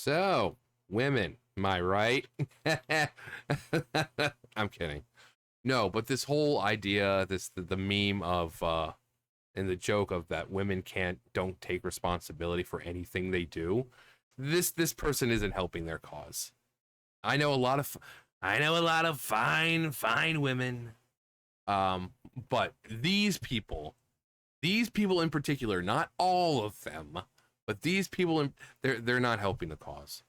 So, women, am I right? I'm kidding. No, but this whole idea, the meme of and the joke of that women don't take responsibility for anything they do. This person isn't helping their cause. I know a lot of fine women. But these people in particular, not all of them, but these people, they're not helping the cause.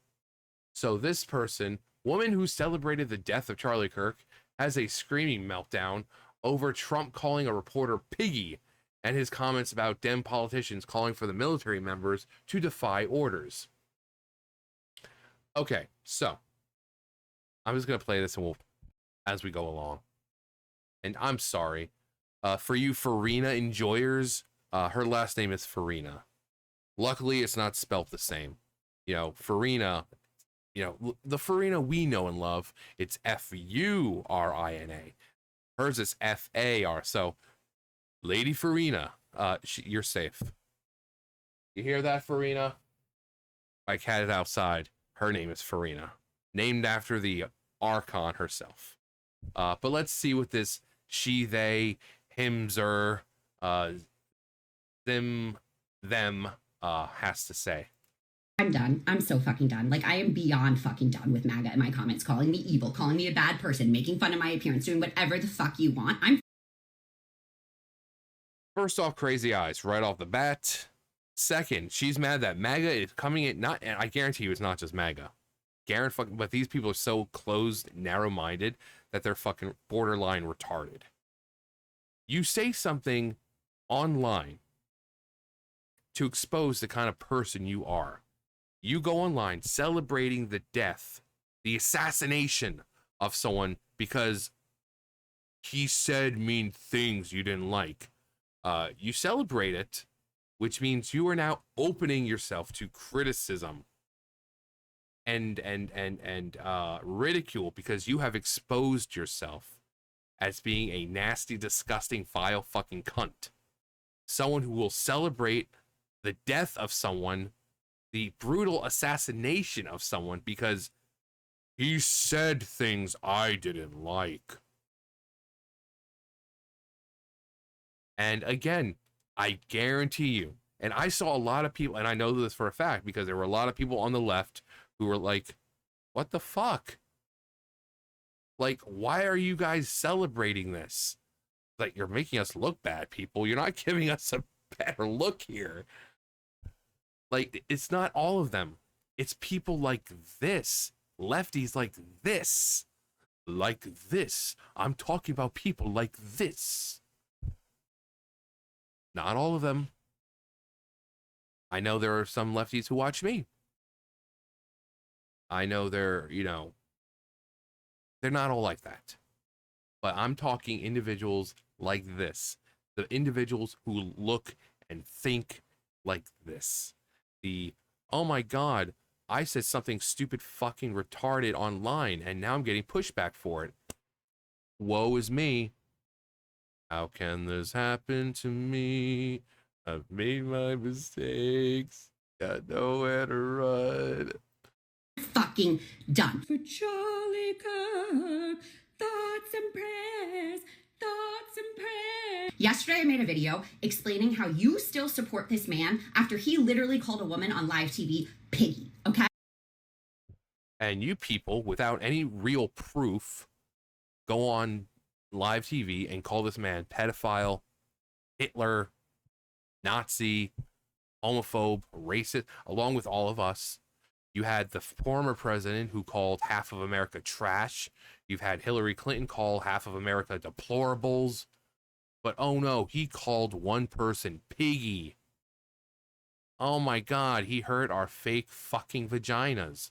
So this person, woman who celebrated the death of Charlie Kirk, has a screaming meltdown over Trump calling a reporter Piggy and his comments about Dem politicians calling for the military members to defy orders. Okay, so I'm just gonna play this and as we go along. And I'm sorry, for you Farina enjoyers, her last name is Farina. Luckily, it's not spelt the same. You know, Farina, the Farina we know and love, it's F-U-R-I-N-A. Hers is F-A-R. So, Lady Farina, you're safe. You hear that, Farina? My cat is outside. Her name is Farina, named after the Archon herself. But let's see what this she, they, hims, them has to say. I'm done. I'm so fucking done. Like, I am beyond fucking done with MAGA in my comments, calling me evil, calling me a bad person, making fun of my appearance, doing whatever the fuck you want. First off, crazy eyes right off the bat. Second, she's mad that MAGA is coming in, and I guarantee you it's not just MAGA. But these people are so closed, narrow-minded that they're fucking borderline retarded. You say something online to expose the kind of person you are. You go online celebrating the death, the assassination of someone because he said mean things you didn't like. You celebrate it, which means you are now opening yourself to criticism and ridicule because you have exposed yourself as being a nasty, disgusting, vile fucking cunt. Someone who will celebrate the death of someone, the brutal assassination of someone because he said things I didn't like. And again, I guarantee you, and I saw a lot of people, and I know this for a fact because there were a lot of people on the left who were like, what the fuck? Like, why are you guys celebrating this? Like, you're making us look bad, people. You're not giving us a better look here. Like, it's not all of them. It's people like this. Lefties like this. Like this. I'm talking about people like this. Not all of them. I know there are some lefties who watch me. I know they're not all like that. But I'm talking individuals like this. The individuals who look and think like this. Oh my God, I said something stupid fucking retarded online and now I'm getting pushback for it. Woe is me. How can this happen to me? I've made my mistakes. Got nowhere to run. Fucking done. For Charlie Kirk, thoughts and prayers, thoughts and prayers. Yesterday I made a video explaining how you still support this man after he literally called a woman on live TV Piggy, okay? And you people, without any real proof, go on live TV and call this man pedophile, Hitler, Nazi, homophobe, racist, along with all of us. You had the former president who called half of America trash. You've had Hillary Clinton call half of America deplorables. But oh no, he called one person Piggy. Oh my God, he hurt our fake fucking vaginas.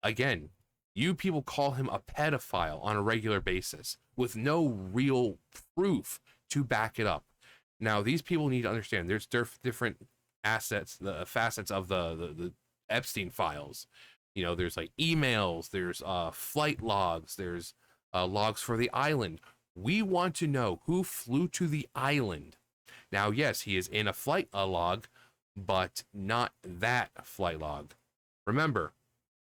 Again, you people call him a pedophile on a regular basis with no real proof to back it up. Now, these people need to understand there's different the facets of the Epstein files. You know, there's like emails, there's flight logs, there's logs for the island. We want to know who flew to the island. Now, yes, he is in a flight log, but not that flight log. Remember,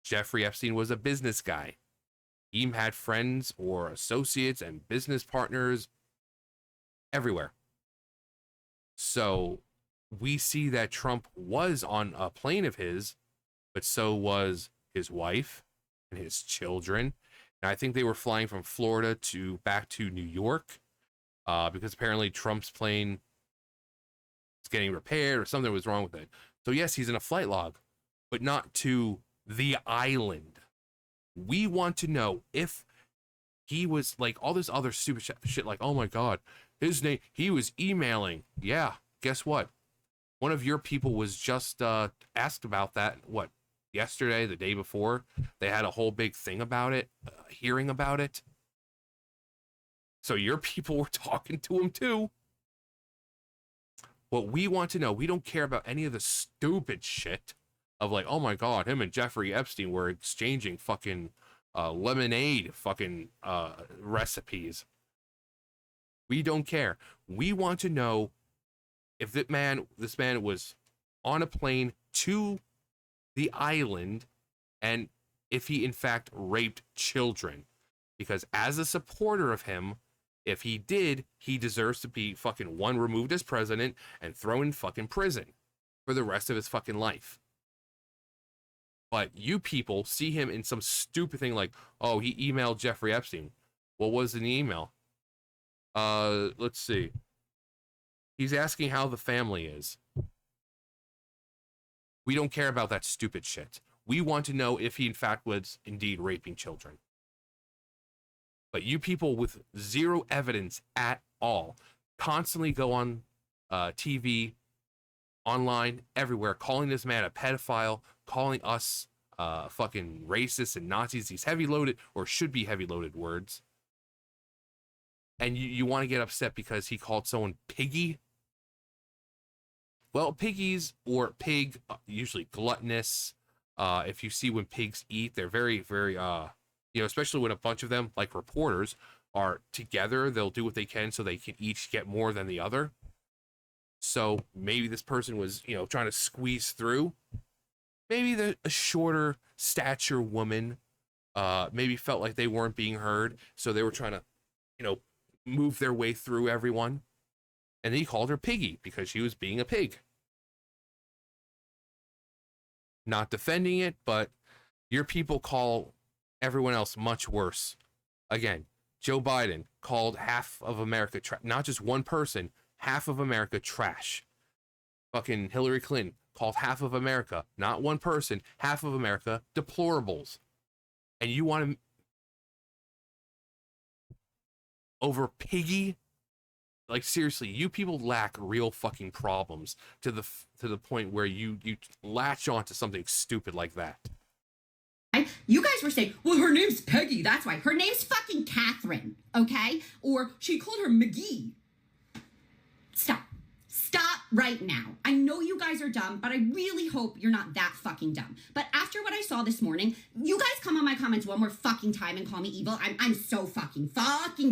Jeffrey Epstein was a business guy. He had friends or associates and business partners everywhere. So we see that Trump was on a plane of his, but so was his wife and his children. And I think they were flying from Florida to back to New York, because apparently Trump's plane is getting repaired or something was wrong with it. So yes, he's in a flight log, but not to the island. We want to know if he was like all this other stupid shit like, oh my God, his name, he was emailing. Yeah, guess what? One of your people was just asked about that, what, yesterday, the day before? They had a whole big thing about it, hearing about it. So your people were talking to him too. What we want to know, we don't care about any of the stupid shit of like, oh my God, him and Jeffrey Epstein were exchanging fucking lemonade fucking recipes. We don't care. We want to know if this man was on a plane to the island and if he in fact raped children. Because as a supporter of him, if he did, he deserves to be fucking one, removed as president and thrown in fucking prison for the rest of his fucking life. But you people see him in some stupid thing like, oh, he emailed Jeffrey Epstein. What was in the email? Let's see. He's asking how the family is. We don't care about that stupid shit. We want to know if he in fact was indeed raping children. But you people with zero evidence at all constantly go on TV, online, everywhere, calling this man a pedophile, calling us fucking racists and Nazis, these heavy loaded or should be heavy loaded words. And you want to get upset because he called someone Piggy? Well, piggies or pig, usually gluttonous. If you see when pigs eat, they're very, very, especially when a bunch of them, like reporters, are together, they'll do what they can so they can each get more than the other. So maybe this person was, trying to squeeze through. Maybe a shorter stature woman maybe felt like they weren't being heard, so they were trying to, move their way through everyone. And then he called her Piggy because she was being a pig. Not defending it, but your people call everyone else much worse. Again, Joe Biden called half of America, not just one person, half of America trash. Fucking Hillary Clinton called half of America, not one person, half of America deplorables. And you want to over Piggy? Like seriously, you people lack real fucking problems to the point where you latch on to something stupid like that. You guys were saying, well, her name's Peggy, that's why. Her name's fucking Catherine, okay? Or she called her McGee. Stop. Stop right now. I know you guys are dumb, but I really hope you're not that fucking dumb. But after what I saw this morning, you guys come on my comments one more fucking time and call me evil. I'm so fucking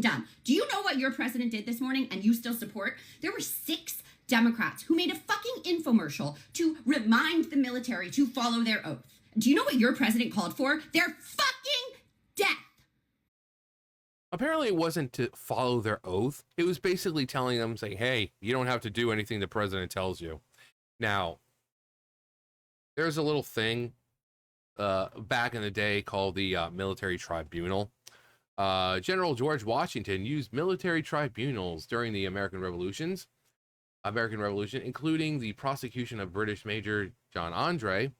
done. Do you know what your president did this morning and you still support? There were 6 Democrats who made a fucking infomercial to remind the military to follow their oath. Do you know what your president called for? Their fucking death. Apparently it wasn't to follow their oath. It was basically telling them, saying, hey, you don't have to do anything the president tells you. Now, there's a little thing back in the day called the military tribunal. General George Washington used military tribunals during the American Revolution, including the prosecution of British Major John Andre,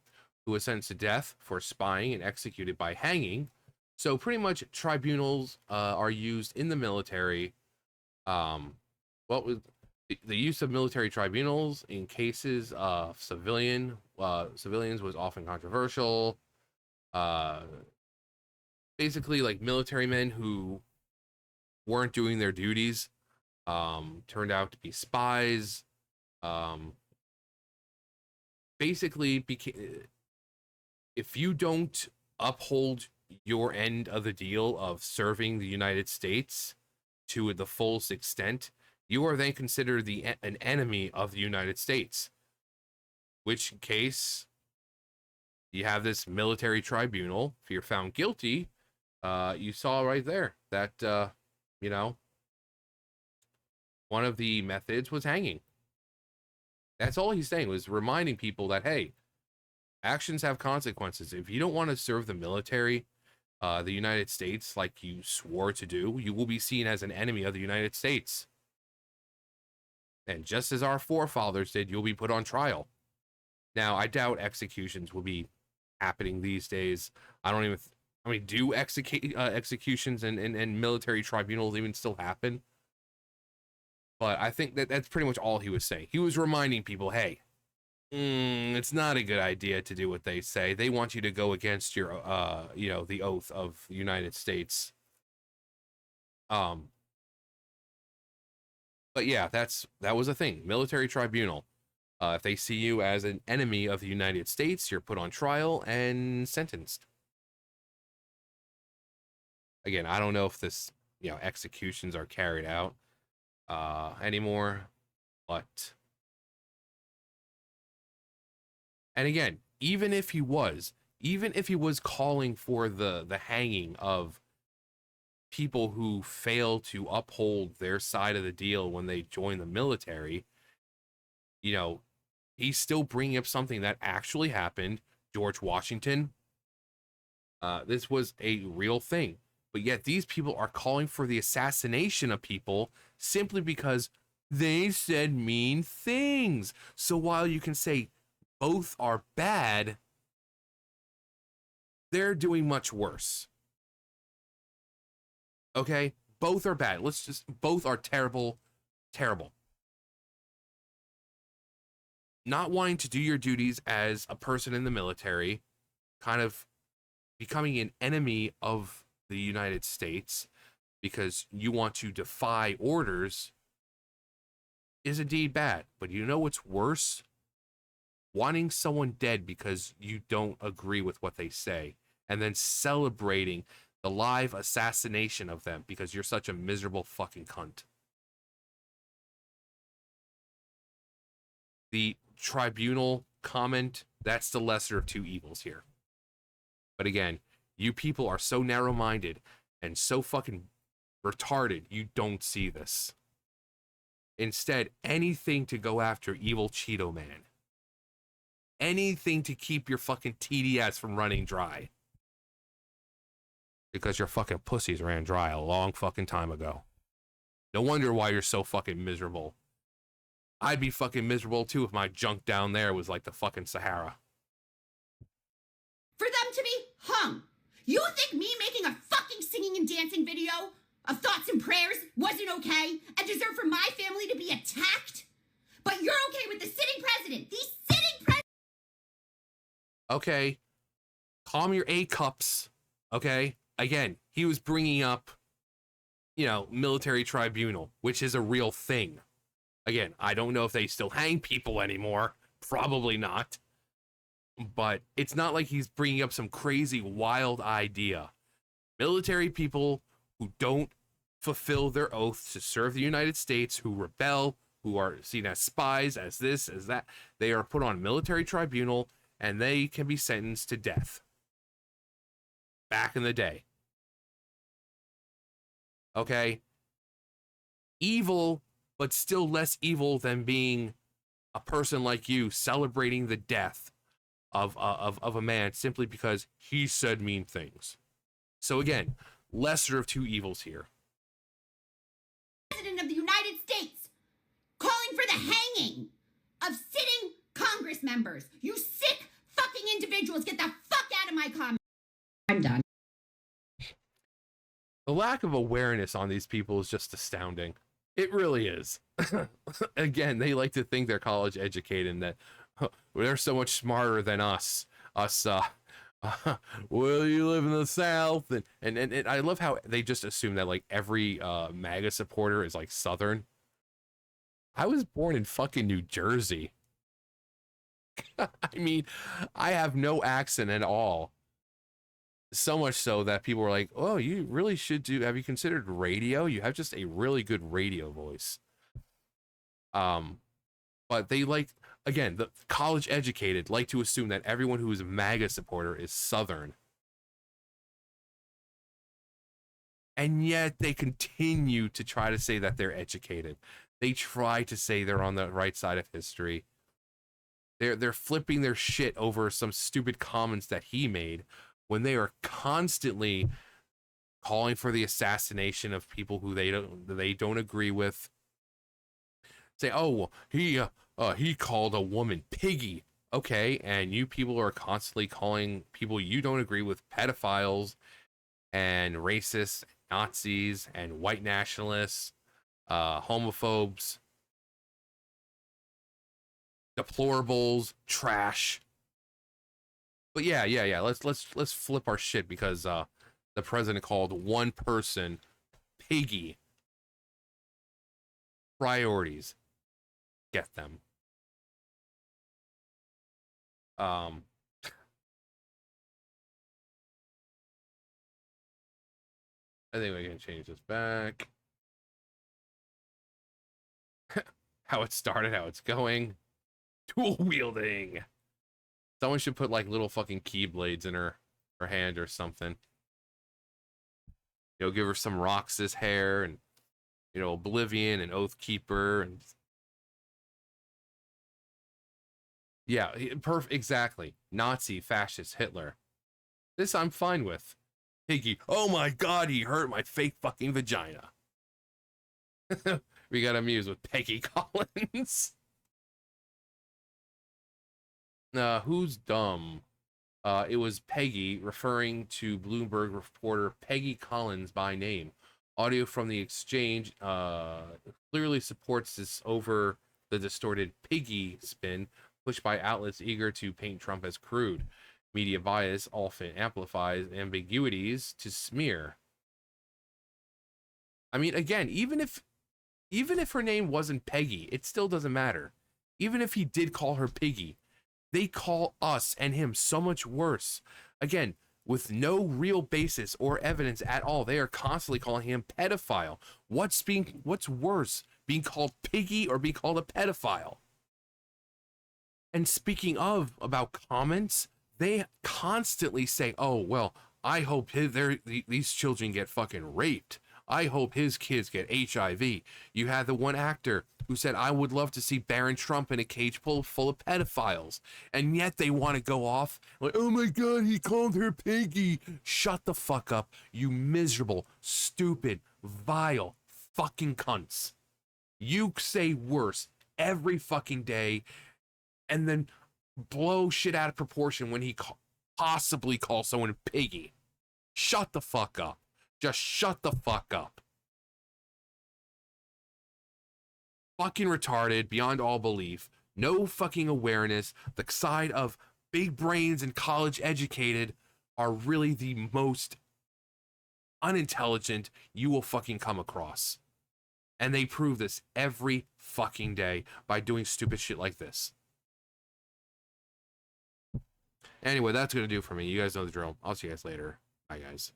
who was sentenced to death for spying and executed by hanging. So pretty much tribunals are used in the military. The use of military tribunals in cases of civilians was often controversial. Basically, like military men who weren't doing their duties turned out to be spies. Basically, if you don't uphold your end of the deal of serving the United States to the fullest extent, you are then considered an enemy of the United States. which case you have this military tribunal. If you're found guilty, you saw right there that, you know, one of the methods was hanging. That's all he's saying, was reminding people that, hey, actions have consequences. If you don't want to serve the military, the United States, like you swore to do, you will be seen as an enemy of the United States. And just as our forefathers did, you'll be put on trial. Now, I doubt executions will be happening these days. Do executions and military tribunals even still happen? But I think that's pretty much all he was saying. He was reminding people, hey, it's not a good idea to do what they say. They want you to go against your, the oath of the United States. But yeah, that was a thing. Military tribunal. If they see you as an enemy of the United States, you're put on trial and sentenced. Again, I don't know if this, executions are carried out anymore, but, and again, even if he was calling for the hanging of people who fail to uphold their side of the deal when they join the military, he's still bringing up something that actually happened. George Washington, this was a real thing. But yet these people are calling for the assassination of people simply because they said mean things. So while you can say both are bad, they're doing much worse. Okay? Both are bad. Both are terrible, terrible. Not wanting to do your duties as a person in the military, kind of becoming an enemy of the United States because you want to defy orders is indeed bad. But you know what's worse? Wanting someone dead because you don't agree with what they say, and then celebrating the live assassination of them because you're such a miserable fucking cunt. The tribunal comment, that's the lesser of two evils here. But again, you people are so narrow-minded and so fucking retarded, you don't see this. Instead, anything to go after evil Cheeto Man. Anything to keep your fucking TDS from running dry. Because your fucking pussies ran dry a long fucking time ago. No wonder why you're so fucking miserable. I'd be fucking miserable too if my junk down there was like the fucking Sahara. For them to be hung. You think me making a fucking singing and dancing video of thoughts and prayers wasn't okay and deserved for my family to be attacked? But you're okay with the sitting president. The sitting president. Okay. Calm your A cups. Okay. Again, he was bringing up, military tribunal, which is a real thing. Again, I don't know if they still hang people anymore. Probably not. But it's not like he's bringing up some crazy, wild idea. Military people who don't fulfill their oath to serve the United States, who rebel, who are seen as spies, as this, as that, they are put on military tribunal and they can be sentenced to death. Back in the day. Okay? Evil, but still less evil than being a person like you celebrating the death of a man simply because he said mean things. So again, lesser of two evils here. President of the United States calling for the hanging of sitting Congress members. You sick fucking individuals, get the fuck out of my comment. I'm done. The lack of awareness on these people is just astounding. It really is. Again, they like to think they're college educated and that they're so much smarter than us. Well, you live in the South, and I love how they just assume that like every MAGA supporter is like Southern. I was born in fucking New Jersey. I mean, I have no accent at all. So much so that people were like, "Oh, you really should do. Have you considered radio? You have just a really good radio voice." But they like, again, the college educated like to assume that everyone who is a MAGA supporter is Southern. And yet they continue to try to say that they're educated. They try to say they're on the right side of history. They're flipping their shit over some stupid comments that he made when they are constantly calling for the assassination of people who they don't agree with. Say, oh, well, he called a woman Piggy. Okay, and you people are constantly calling people you don't agree with pedophiles and racists, Nazis, and white nationalists, homophobes, deplorables, trash. But yeah. Let's flip our shit because the president called one person Piggy. Priorities. Get them. I think we can change this back. How it started, how it's going. Tool wielding. Someone should put like little fucking keyblades in her hand or something. You know, give her some Roxas hair and, you know, Oblivion and Oathkeeper and yeah, perfect, exactly. Nazi, fascist, Hitler. This I'm fine with. Piggy, oh my god, he hurt my fake fucking vagina. We got amused with Peggy Collins. Who's dumb? It was Peggy, referring to Bloomberg reporter Peggy Collins by name. Audio from the exchange clearly supports this over the distorted Piggy spin pushed by outlets eager to paint Trump as crude. Media bias often amplifies ambiguities to smear. I mean, again, even if her name wasn't Peggy, it still doesn't matter. Even if he did call her Piggy, they call us and him so much worse. Again, with no real basis or evidence at all, they are constantly calling him pedophile. What's worse, being called Piggy or being called a pedophile? And speaking of about comments, they constantly say, "Oh well, I hope these children get fucking raped. I hope his kids get HIV." You had the one actor who said, "I would love to see Barron Trump in a cage full of pedophiles," and yet they want to go off like, "Oh my god, he called her Piggy." Shut the fuck up, you miserable, stupid, vile fucking cunts. You say worse every fucking day, and then blow shit out of proportion when he possibly calls someone Piggy. Shut the fuck up. Just shut the fuck up. Fucking retarded beyond all belief. No fucking awareness. The side of big brains and college educated are really the most unintelligent you will fucking come across. And they prove this every fucking day by doing stupid shit like this. Anyway, that's going to do for me. You guys know the drill. I'll see you guys later. Bye, guys.